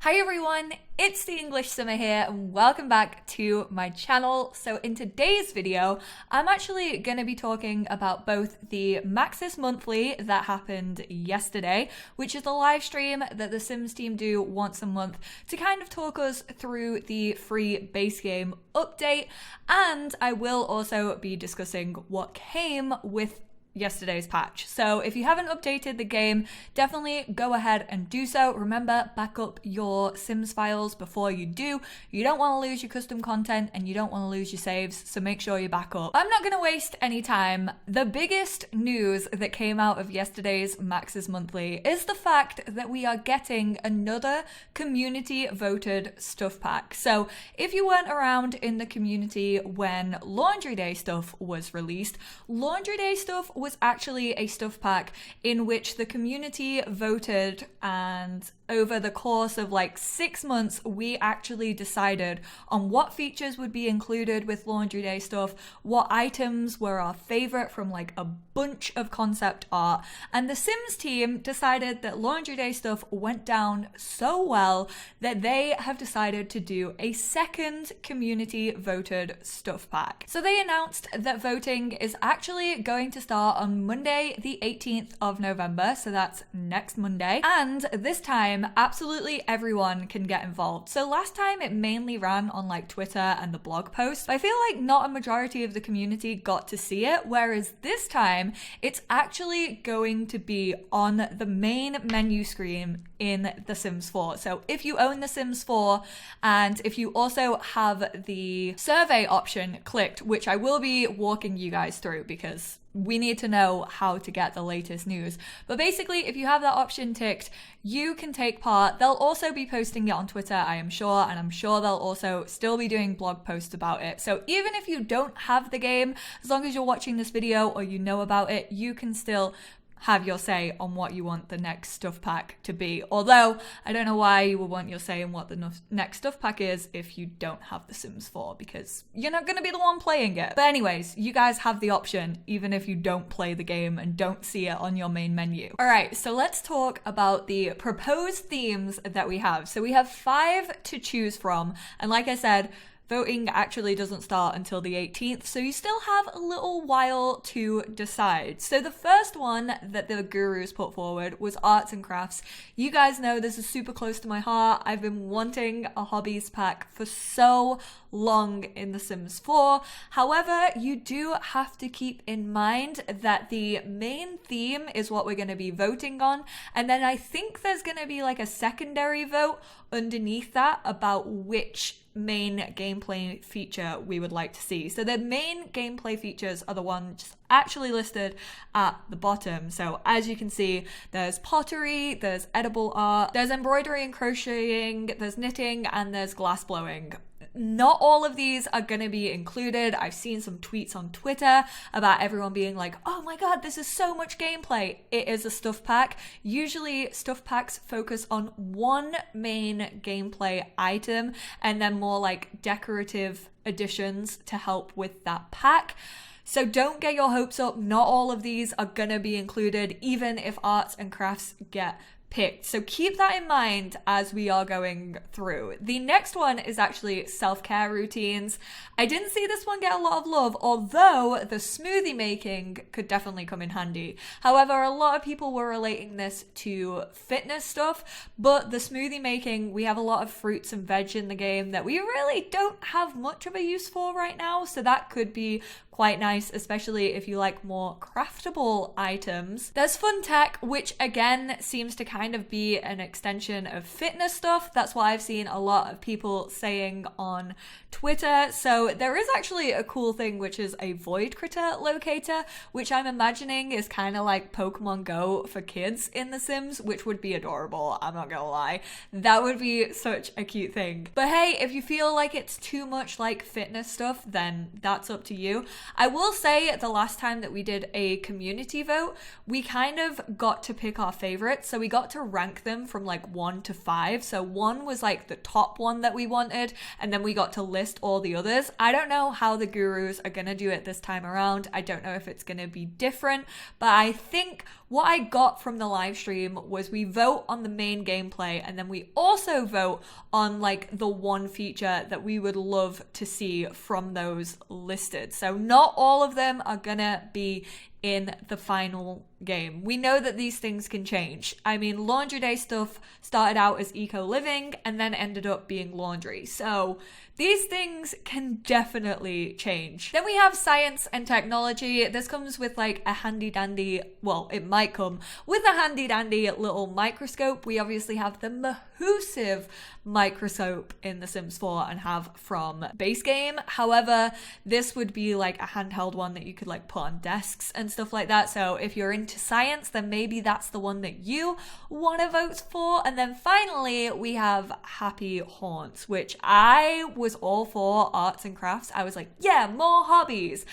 Hi everyone, it's the EnglishSimmer here and welcome back to my channel. So in today's video, I'm actually going to be talking about both the Maxis Monthly that happened yesterday, which is a live stream that the Sims team do once a month to kind of talk us through the free base game update, and I will also be discussing what came with yesterday's patch. So if you haven't updated the game, definitely go ahead and do so. Remember, back up your Sims files before you do. You don't want to lose your custom content and you don't want to lose your saves, so make sure you back up. I'm not going to waste any time. The biggest news that came out of yesterday's Maxis Monthly is the fact that we are getting another community voted stuff pack. So if you weren't around in the community when Laundry Day stuff was released, Laundry Day stuff was actually a stuff pack in which the community voted, and over the course of like 6 months, we actually decided on what features would be included with Laundry Day stuff, what items were our favorite from like a bunch of concept art, and the Sims team decided that Laundry Day stuff went down so well that they have decided to do a second community voted stuff pack. So they announced that voting is actually going to start on Monday the 18th of November, so that's next Monday, and this time absolutely everyone can get involved. So last time it mainly ran on like Twitter and the blog post. I feel like not a majority of the community got to see it, whereas this time it's actually going to be on the main menu screen in The Sims 4. So if you own The Sims 4 and if you also have the survey option clicked, which I will be walking you guys through because we need to know how to get the latest news. But basically, if you have that option ticked, you can take part. They'll also be posting it on Twitter, I am sure, and I'm sure they'll also still be doing blog posts about it. So even if you don't have the game, as long as you're watching this video or you know about it, you can still have your say on what you want the next stuff pack to be. Although, I don't know why you would want your say in what the next stuff pack is if you don't have The Sims 4, because you're not going to be the one playing it. But anyways, you guys have the option, even if you don't play the game and don't see it on your main menu. Alright, so let's talk about the proposed themes that we have. So we have 5 to choose from, and like I said, voting actually doesn't start until the 18th, so you still have a little while to decide. So the first one that the gurus put forward was arts and crafts. You guys know this is super close to my heart. I've been wanting a hobbies pack for so long in The Sims 4. However, you do have to keep in mind that the main theme is what we're going to be voting on, and then I think there's going to be like a secondary vote underneath that about which main gameplay feature we would like to see. So the main gameplay features are the ones actually listed at the bottom. So as you can see, there's pottery, there's edible art, there's embroidery and crocheting, there's knitting, and there's glass blowing. Not all of these are going to be included. I've seen some tweets on Twitter about everyone being like, oh my god, this is so much gameplay. It is a stuff pack. Usually stuff packs focus on one main gameplay item and then more like decorative additions to help with that pack. So don't get your hopes up. Not all of these are going to be included, even if arts and crafts get picked. So keep that in mind as we are going through. The next one is actually self-care routines. I didn't see this one get a lot of love, although the smoothie making could definitely come in handy. However, a lot of people were relating this to fitness stuff, but the smoothie making, we have a lot of fruits and veg in the game that we really don't have much of a use for right now, so that could be quite nice, especially if you like more craftable items. There's fun tech, which again seems to kind of be an extension of fitness stuff. That's what I've seen a lot of people saying on Twitter. So there is actually a cool thing, which is a void critter locator, which I'm imagining is kind of like Pokemon Go for kids in The Sims, which would be adorable. I'm not gonna lie. That would be such a cute thing. But hey, if you feel like it's too much like fitness stuff, then that's up to you. I will say the last time that we did a community vote, we kind of got to pick our favorites. So we got to rank them from like 1 to 5. So 1 was like the top one that we wanted, and then we got to list all the others. I don't know how the gurus are going to do it this time around. I don't know if it's going to be different, but I think what I got from the live stream was we vote on the main gameplay, and then we also vote on like the one feature that we would love to see from those listed. So not all of them are gonna be in the final game. We know that these things can change. I mean, laundry day stuff started out as eco living and then ended up being laundry. So these things can definitely change. Then we have science and technology. This comes with like a handy dandy, well, it might come with a handy dandy little microscope. We obviously have the massive microscope in The Sims 4 and have from base game. However, this would be like a handheld one that you could like put on desks and stuff like that. So if you're into science, then maybe that's the one that you want to vote for. And then finally, we have happy haunts, which I was all for. Arts and crafts. I was like, yeah, more hobbies.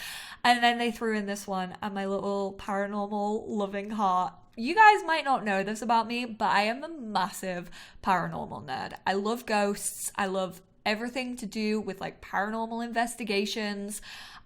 And then they threw in this one, and my little paranormal loving heart. You guys might not know this about me, but I am a massive paranormal nerd. I love ghosts. I love everything to do with like paranormal investigations.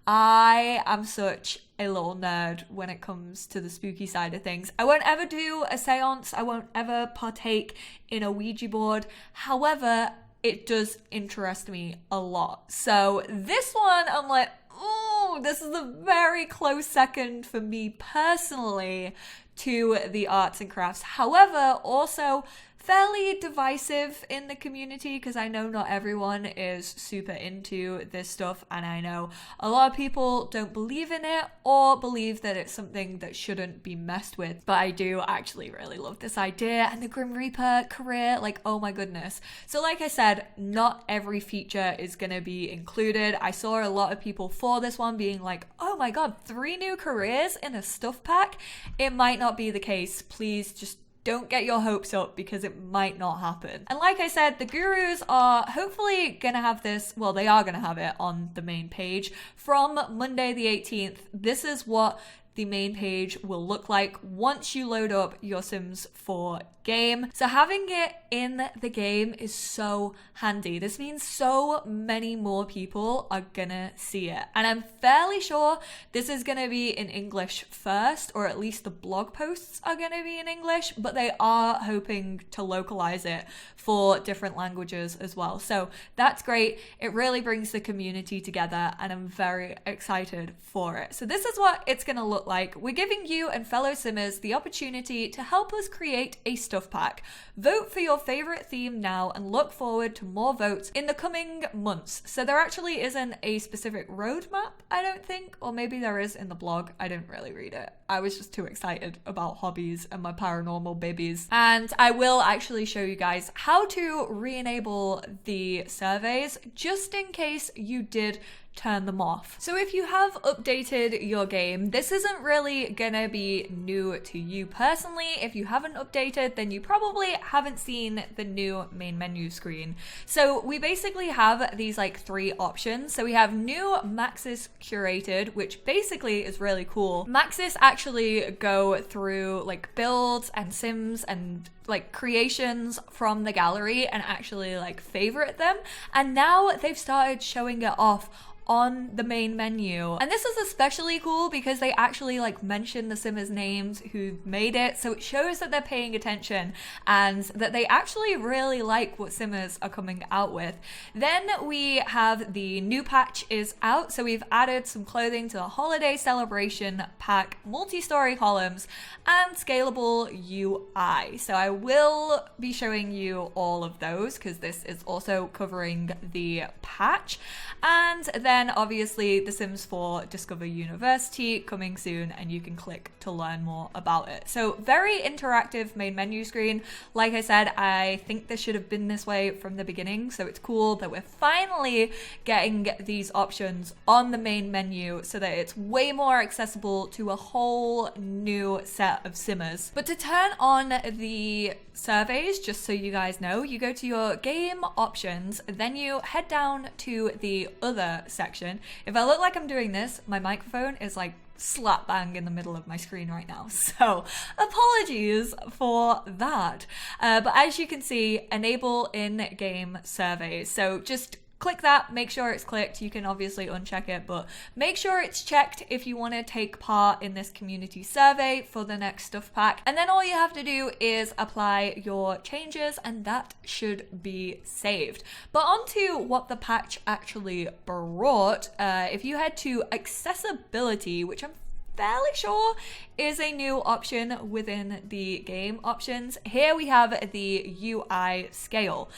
I am such a little nerd when it comes to the spooky side of things. I won't ever do a seance. I won't ever partake in a Ouija board. However, it does interest me a lot. So this one, I'm like, ooh, this is a very close second for me personally to the arts and crafts. However, also fairly divisive in the community because I know not everyone is super into this stuff, and I know a lot of people don't believe in it or believe that it's something that shouldn't be messed with. But I do actually really love this idea, and the Grim Reaper career, like, oh my goodness. So like I said, not every feature is gonna be included. I saw a lot of people for this one being like, oh my god, 3 new careers in a stuff pack. It might not be the case. Please just don't get your hopes up because it might not happen. And like I said, the gurus are hopefully gonna have this, well, they are gonna have it on the main page from Monday the 18th. This is what the main page will look like once you load up your Sims 4 game. So having it in the game is so handy. This means so many more people are gonna see it. And I'm fairly sure this is gonna be in English first, or at least the blog posts are gonna be in English, but they are hoping to localize it for different languages as well. So that's great. It really brings the community together, and I'm very excited for it. So this is what it's gonna look like. We're giving you and fellow Simmers the opportunity to help us create a stuff pack. Vote for your favorite theme now and look forward to more votes in the coming months. So there actually isn't a specific roadmap, I don't think, or maybe there is in the blog. I didn't really read it. I was just too excited about hobbies and my paranormal babies. And I will actually show you guys how to re-enable the surveys just in case you did turn them off. So if you have updated your game, this isn't really gonna be new to you personally. If you haven't updated, then you probably haven't seen the new main menu screen. So we basically have these like 3 options. So we have new Maxis curated, which basically is really cool. Maxis actually go through like builds and Sims and like creations from the gallery and actually like favorite them. And now they've started showing it off on the main menu. And this is especially cool because they actually like mention the Simmers' names who made it, so it shows that they're paying attention and that they actually really like what Simmers are coming out with. Then we have the new patch is out, so we've added some clothing to the holiday celebration pack, multi-story columns, and scalable UI. So I will be showing you all of those because this is also covering the patch. And then obviously The Sims 4 Discover University coming soon, and you can click to learn more about it. So very interactive main menu screen. Like I said, I think this should have been this way from the beginning, so it's cool that we're finally getting these options on the main menu so that it's way more accessible to a whole new set of Simmers. But to turn on the the surveys, just so you guys know, you go to your game options, then you head down to the other section. If I look like I'm doing this, my microphone is like slap bang in the middle of my screen right now, so apologies for that. But as you can see, enable in-game surveys. So just click that, make sure it's clicked. You can obviously uncheck it, but make sure it's checked if you want to take part in this community survey for the next stuff pack. And then all you have to do is apply your changes, and that should be saved. But on to what the patch actually brought. If you head to accessibility, which I'm fairly sure is a new option within the game options, here we have the UI scale.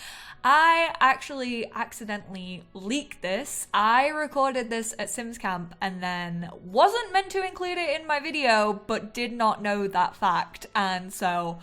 I actually accidentally leaked this. I recorded this at Sims Camp and then wasn't meant to include it in my video, but did not know that fact. And so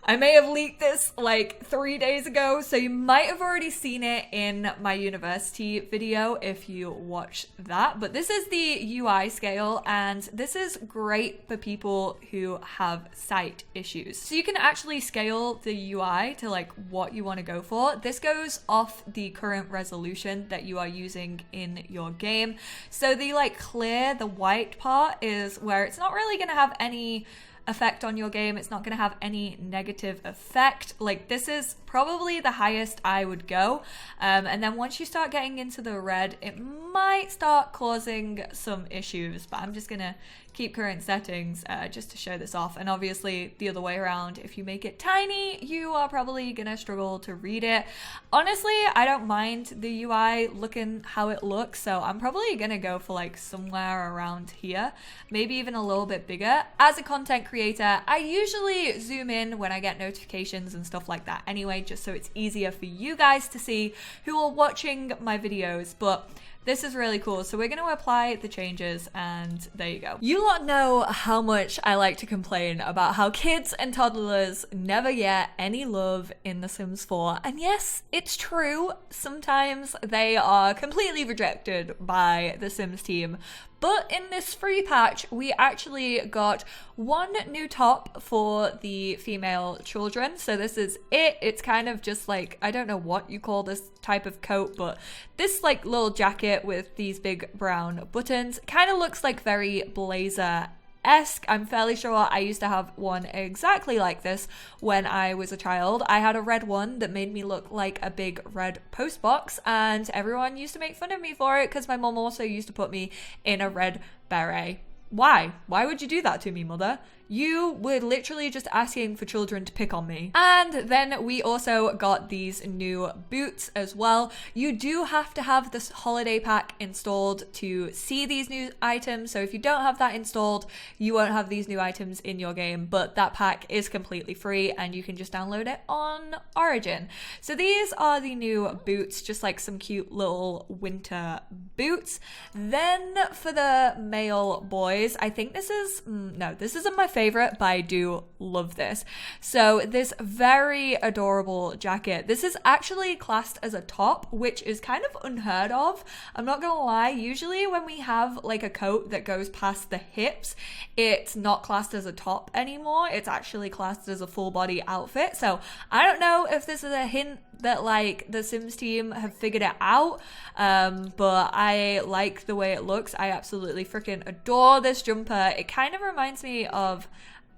I may have leaked this like 3 days ago, so you might have already seen it in my university video if you watched that. But this is the UI scale, and this is great for people who have sight issues. So you can actually scale the UI to like what you want to go for. This goes off the current resolution that you are using in your game. So the like clear, the white part is where it's not really going to have any effect on your game. It's not going to have any negative effect. Like, this is probably the highest I would go, and then once you start getting into the red, it might start causing some issues, but I'm just gonna keep current settings just to show this off. And obviously the other way around, if you make it tiny, you are probably gonna struggle to read it. Honestly, I don't mind the UI looking how it looks, so I'm probably gonna go for like somewhere around here, maybe even a little bit bigger. As a content creator, I usually zoom in when I get notifications and stuff like that anyway, just so it's easier for you guys to see who are watching my videos. But this is really cool. So we're going to apply the changes, and there you go. You lot know how much I like to complain about how kids and toddlers never get any love in The Sims 4. And yes, it's true. Sometimes they are completely rejected by the Sims team. But in this free patch, we actually got one new top for the female children. So this is it. It's kind of just like, I don't know what you call this type of coat, but this like little jacket with these big brown buttons kind of looks like very blazer-esque. I'm fairly sure I used to have one exactly like this when I was a child. I had a red one that made me look like a big red post box, and everyone used to make fun of me for it because my mom also used to put me in a red beret. Why? Why would you do that to me, mother? You were literally just asking for children to pick on me. And then we also got these new boots as well. You do have to have this holiday pack installed to see these new items. So if you don't have that installed, you won't have these new items in your game, but that pack is completely free and you can just download it on Origin. So these are the new boots, just like some cute little winter boots. Then for the male boys, I think this is, no, this isn't my favorite, but I do love this. So this very adorable jacket, this is actually classed as a top, which is kind of unheard of. I'm not gonna lie, usually when we have like a coat that goes past the hips, it's not classed as a top anymore. It's actually classed as a full body outfit. So I don't know if this is a hint that like the Sims team have figured it out, but I like the way it looks. I absolutely freaking adore this jumper. It kind of reminds me of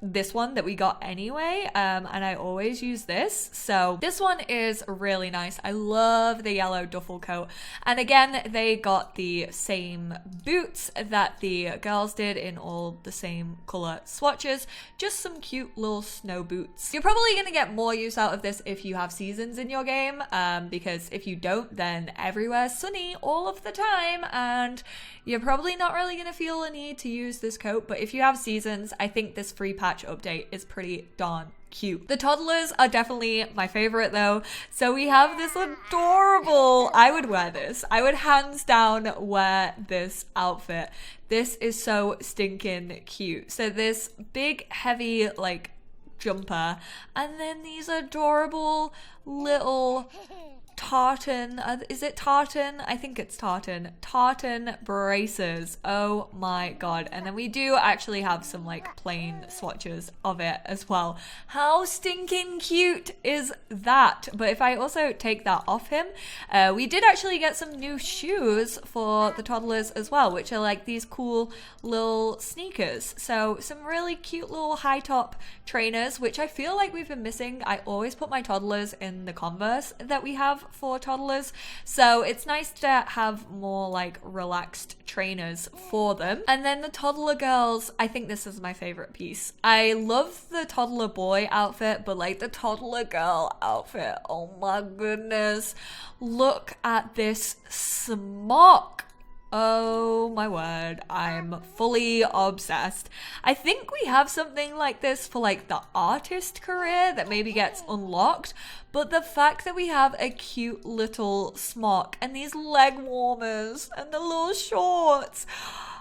this one that we got anyway, and I always use this. So this one is really nice. I love the yellow duffel coat, and again they got the same boots that the girls did in all the same color swatches, just some cute little snow boots. You're probably gonna get more use out of this if you have seasons in your game, because if you don't, then everywhere's sunny all of the time and you're probably not really gonna feel a need to use this coat. But if you have seasons, I think this free patch update is pretty darn cute. The toddlers are definitely my favorite though. So we have this adorable, I would wear this. I would hands down wear this outfit. This is so stinking cute. So this big heavy like jumper, and then these adorable little tartan, is it tartan? I think it's tartan. Tartan braces. Oh my god. And then we do actually have some like plain swatches of it as well. How stinking cute is that? But if I also take that off him, we did actually get some new shoes for the toddlers as well, which are like these cool little sneakers. So some really cute little high top trainers, which I feel like we've been missing. I always put my toddlers in the Converse that we have for toddlers, so it's nice to have more like relaxed trainers for them. And then the toddler girls, I think this is my favorite piece. I love the toddler boy outfit, but like the toddler girl outfit, oh my goodness, look at this smock. Oh my word, I'm fully obsessed. I think we have something like this for like the artist career that maybe gets unlocked, but the fact that we have a cute little smock and these leg warmers and the little shorts,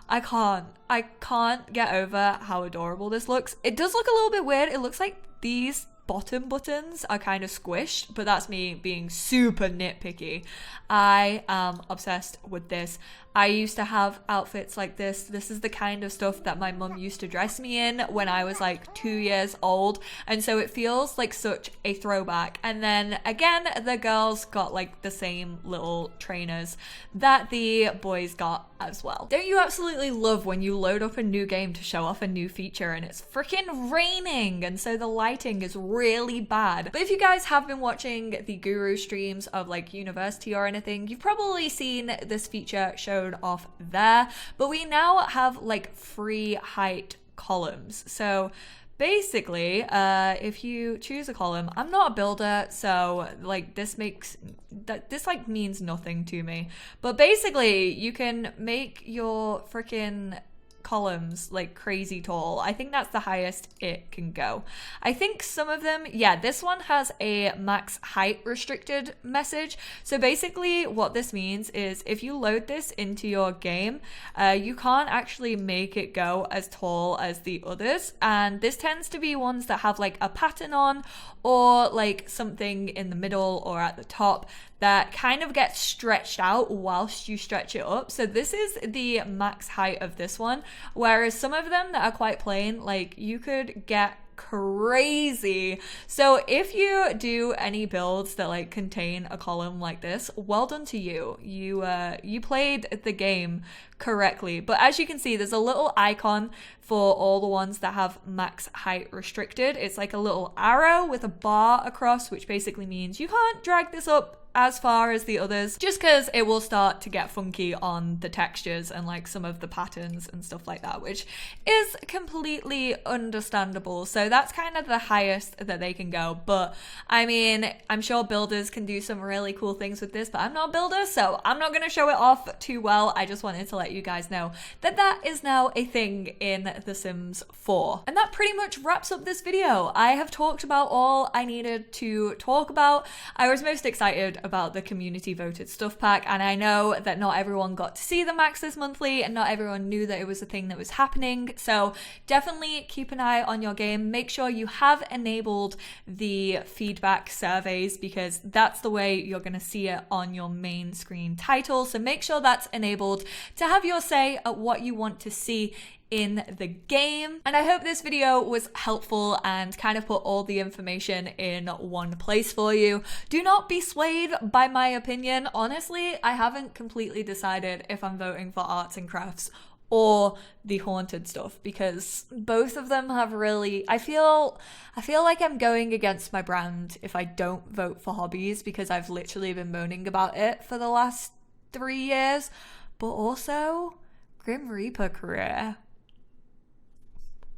I can't get over how adorable this looks. It does look a little bit weird. It looks like these bottom buttons are kind of squished, but that's me being super nitpicky. I am obsessed with this. I used to have outfits like this. This is the kind of stuff that my mum used to dress me in when I was like 2 years old, and so it feels like such a throwback. And then again, the girls got like the same little trainers that the boys got as well. Don't you absolutely love when you load up a new game to show off a new feature and it's freaking raining and so the lighting is really bad? But if you guys have been watching the Guru streams of like university or anything, you've probably seen this feature showed off there. But we now have like free height columns. So basically, if you choose a column, I'm not a builder, so like this like means nothing to me. But basically, you can make your freaking columns like crazy tall. I think that's the highest it can go. I think some of them, yeah, this one has a max height restricted message. So basically what this means is if you load this into your game, you can't actually make it go as tall as the others. And this tends to be ones that have like a pattern on or like something in the middle or at the top that kind of gets stretched out whilst you stretch it up. So this is the max height of this one, whereas some of them that are quite plain, like you could get crazy. So if you do any builds that like contain a column like this, well done to you. You played the game correctly. But as you can see, there's a little icon for all the ones that have max height restricted. It's like a little arrow with a bar across, which basically means you can't drag this up as far as the others, just because it will start to get funky on the textures and like some of the patterns and stuff like that, which is completely understandable. So that's kind of the highest that they can go. But I mean, I'm sure builders can do some really cool things with this, but I'm not a builder, so I'm not going to show it off too well. I just wanted to let you guys know that that is now a thing in The Sims 4. And that pretty much wraps up this video. I have talked about all I needed to talk about. I was most excited about the community voted stuff pack, and I know that not everyone got to see the Maxis monthly and not everyone knew that it was a thing that was happening, so definitely keep an eye on your game. Make sure you have enabled the feedback surveys, because that's the way you're going to see it on your main screen title. So make sure that's enabled to have your say at what you want to see in the game. And I hope this video was helpful and kind of put all the information in one place for you. Do not be swayed by my opinion. Honestly, I haven't completely decided if I'm voting for arts and crafts or the haunted stuff, because both of them have really, I feel like I'm going against my brand if I don't vote for hobbies, because I've literally been moaning about it for the last 3 years. But also Grim Reaper career,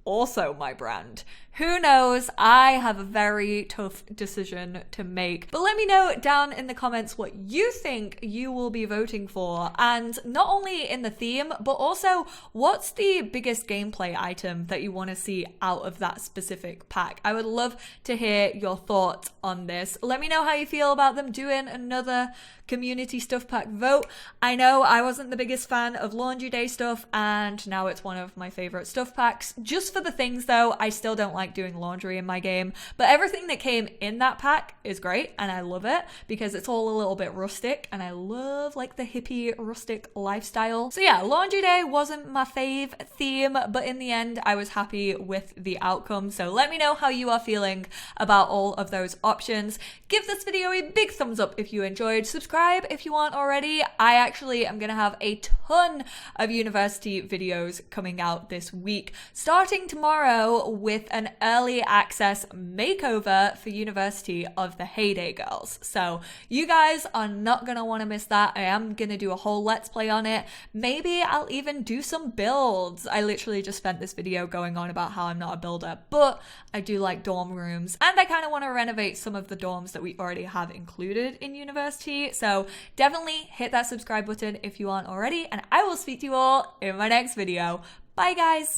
also my brand. Who knows? I have a very tough decision to make. But let me know down in the comments what you think you will be voting for, and not only in the theme, but also what's the biggest gameplay item that you want to see out of that specific pack. I would love to hear your thoughts on this. Let me know how you feel about them doing another community stuff pack vote. I know I wasn't the biggest fan of Laundry Day stuff, and now it's one of my favorite stuff packs just for the things though, I still don't like doing laundry in my game, but everything that came in that pack is great and I love it because it's all a little bit rustic and I love like the hippie rustic lifestyle. So yeah, laundry day wasn't my fave theme, but in the end I was happy with the outcome. So let me know how you are feeling about all of those options. Give this video a big thumbs up if you enjoyed. Subscribe if you aren't already. I actually am gonna have a ton of university videos coming out this week, starting tomorrow with an early access makeover for University of the Heyday Girls. So you guys are not gonna want to miss that. I am gonna do a whole let's play on it. Maybe I'll even do some builds. I literally just spent this video going on about how I'm not a builder, but I do like dorm rooms and I kind of want to renovate some of the dorms that we already have included in university. So definitely hit that subscribe button if you aren't already, and I will speak to you all in my next video. Bye guys!